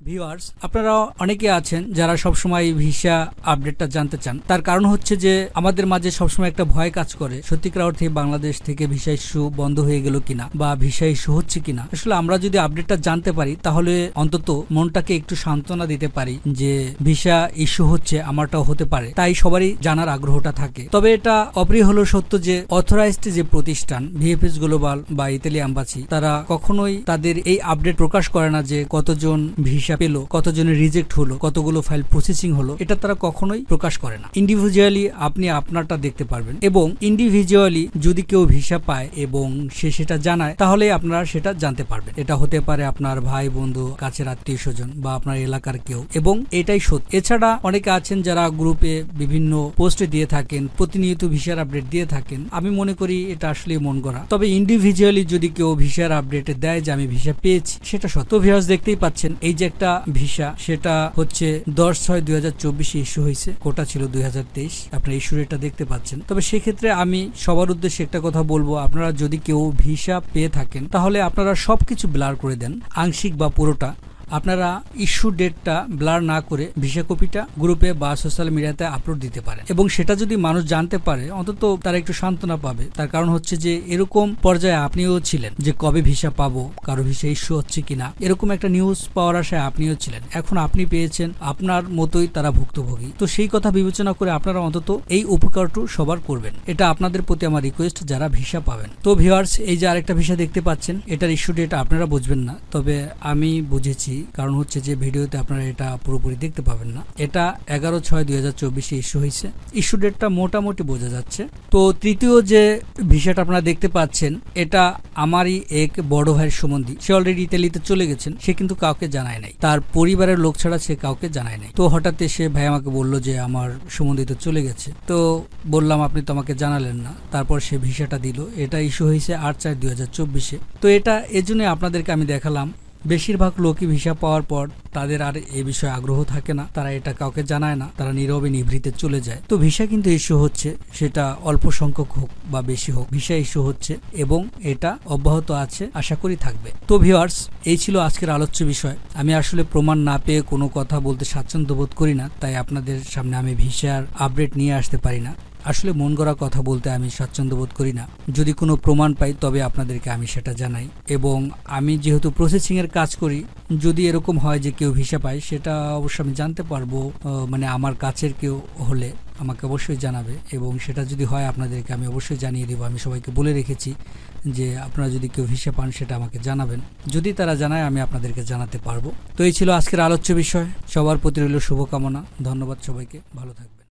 Viewers, আপনারা অনেকে আছেন যারা সবসময় ভিসা আপডেটটা জানতে চান। তার কারণ হচ্ছে যে আমাদের মাঝে সবসময় একটা ভয় কাজ করে, সত্যিকার অর্থে বাংলাদেশ থেকে ভিসা ইস্যু বন্ধ হয়ে গেল কিনা বা ভিসা ইস্যু হচ্ছে কিনা। আসলে আমরা যদি আপডেটটা জানতে পারি তাহলে অন্তত মনটাকে একটু সান্ত্বনা দিতে পারি যে ভিসা ইস্যু হচ্ছে, আমারটাও হতে পারে। তাই সবারই জানার আগ্রহটা থাকে। তবে এটা অপ্রিয় হলো সত্য যে অথরাইজড যে প্রতিষ্ঠান ভিএফএস গ্লোবাল বা ইতালি এম্বাসি, তারা কখনোই তাদের এই আপডেট প্রকাশ করে না যে কতজন ভিসা পেলো, কতজনের রিজেক্ট হলো, কতগুলো ফাইল প্রসেসিং হলো। এটা তারা কখনোই প্রকাশ করে না। ইন্ডিভিজুয়ালি আপনি আপনারটা দেখতে পারবেন, এবং ইন্ডিভিজুয়ালি যদি কেউ ভিসা পায় এবং সে সেটা জানায় তাহলে আপনারা সেটা জানতে পারবেন। এটা হতে পারে আপনার ভাই, বন্ধু, কাছের আত্মীয় স্বজন বা আপনার এলাকার কেউ, এবং এটাই সত্য। এছাড়া অনেকে আছেন যারা গ্রুপে বিভিন্ন পোস্টে দিয়ে থাকেন, প্রতিনিয়ত ভিসার আপডেট দিয়ে থাকেন। আমি মনে করি এটা আসলে মন গড়া। তবে ইন্ডিভিজুয়ালি যদি কেউ ভিসার আপডেট দেয় যে আমি ভিসা পেয়েছি, সেটা সত্য। ভিউয়ার্স, দেখতেই পাচ্ছেন এই যে একটা ভিসা, সেটা হচ্ছে 10/6/2024 ইস্যু হয়েছে। কোটা ছিল 2023। আপনারা ইস্যু রেটটা দেখতে পাচ্ছেন। তবে সেক্ষেত্রে আমি সবার উদ্দেশ্যে একটা কথা বলবো, আপনারা যদি কেউ ভিসা পেয়ে থাকেন তাহলে আপনারা সবকিছু ব্লার করে দেন, আংশিক বা পুরোটা। আপনারা ইস্যু ডেটটা ব্লার না করে ভিসা কপিটা গ্রুপে বা সোশ্যাল মিডিয়াতে আপলোড দিতে পারেন, এবং সেটা যদি মানুষ জানতে পারে অন্তত তারা একটু সান্ত্বনা পাবে। তার কারণ হচ্ছে যে এরকম পর্যায়ে আপনিও ছিলেন যে কবে ভিসা পাবো, কারো ভিসা ইস্যু হচ্ছে কিনা, এরকম একটা নিউজ পাওয়ার আশায় আপনিও ছিলেন। এখন আপনি পেয়েছেন, আপনার মতোই তারা ভুক্তভোগী। তো সেই কথা বিবেচনা করে আপনারা অন্তত এই উপকারটু সবার করবেন। এটা আপনাদের প্রতি আমার রিকোয়েস্ট, যারা ভিসা পাবেন। তো ভিউয়ার্স, এই যে আরেকটা ভিসা দেখতে পাচ্ছেন, এটার ইস্যু ডেট আপনারা বুঝবেন না, তবে আমি বুঝেছি। কারণ হচ্ছে যে ভিডিওতে আপনারা এটা পুরোপুরি দেখতে পাবেন না। এটা 11/6/2024 ইস্যু হয়েছে। ইস্যু ডেটটা মোটামুটি বোঝা যাচ্ছে। তো তৃতীয় যে ভিসাটা আপনারা দেখতে পাচ্ছেন, এটা আমারই এক বড় ভাইয়ের সম্বন্ধী। সে অলরেডি ইতালিতে চলে গেছেন, সে কিন্তু কাউকে জানায় নাই, তার পরিবারের লোক ছাড়া সে কাউকে জানায় নাই। তো হঠাৎ সে ভাই আমাকে বললো যে আমার সম্বন্ধী তো চলে গেছে। তো বললাম আপনি তো আমাকে জানালেন না। তারপর সে ভিসাটা দিল। এটা ইস্যু হয়েছে 8/4/2024। তো এটা এজন্য আপনাদেরকে আমি দেখালাম। বেশিরভাগ লোকই ভিসা পাওয়ার পর তাদের আর এ বিষয়ে আগ্রহ থাকে না, তারা এটা কাউকে জানায় না, তারা নীরবে নিভৃতে চলে যায়। তো ভিসা কিন্তু ইস্যু হচ্ছে, সেটা অল্প সংখ্যক হোক বা বেশি হোক, ভিসা ইস্যু হচ্ছে এবং এটা অব্যাহত আছে, আশা করি থাকবে। তো ভিউয়ার্স, এই ছিল আজকের আলোচ্য বিষয়। আমি আসলে প্রমাণ না পেয়ে কোনো কথা বলতে স্বাচ্ছন্দ্য বোধ করি না, তাই আপনাদের সামনে আমি ভিসার আপডেট নিয়ে আসতে পারি না। আসলে মন গড়া কথা বলতে আমি স্বাচ্ছন্দ্য বোধ করি না। যদি কোনো প্রমাণ পাই তবে আপনাদেরকে আমি সেটা জানাই, এবং আমি যেহেতু প্রসেসিং এর কাজ করি, যদি এরকম হয় যে কেউ ভিসা পায়, সেটা অবশ্যই আমি জানতে পারবো। মানে আমার কাছের কেউ হলে আমাকে অবশ্যই জানাবে, এবং সেটা যদি হয় আপনাদেরকে আমি অবশ্যই জানিয়ে দেবো। আমি সবাইকে বলে রেখেছি যে আপনারা যদি কেউ ভিসা পান সেটা আমাকে জানাবেন। যদি তারা জানায় আমি আপনাদেরকে জানাতে পারবো। তো এই ছিল আজকের আলোচ্য বিষয়। সবার প্রতি রইল শুভকামনা। ধন্যবাদ সবাইকে, ভালো থাকবেন।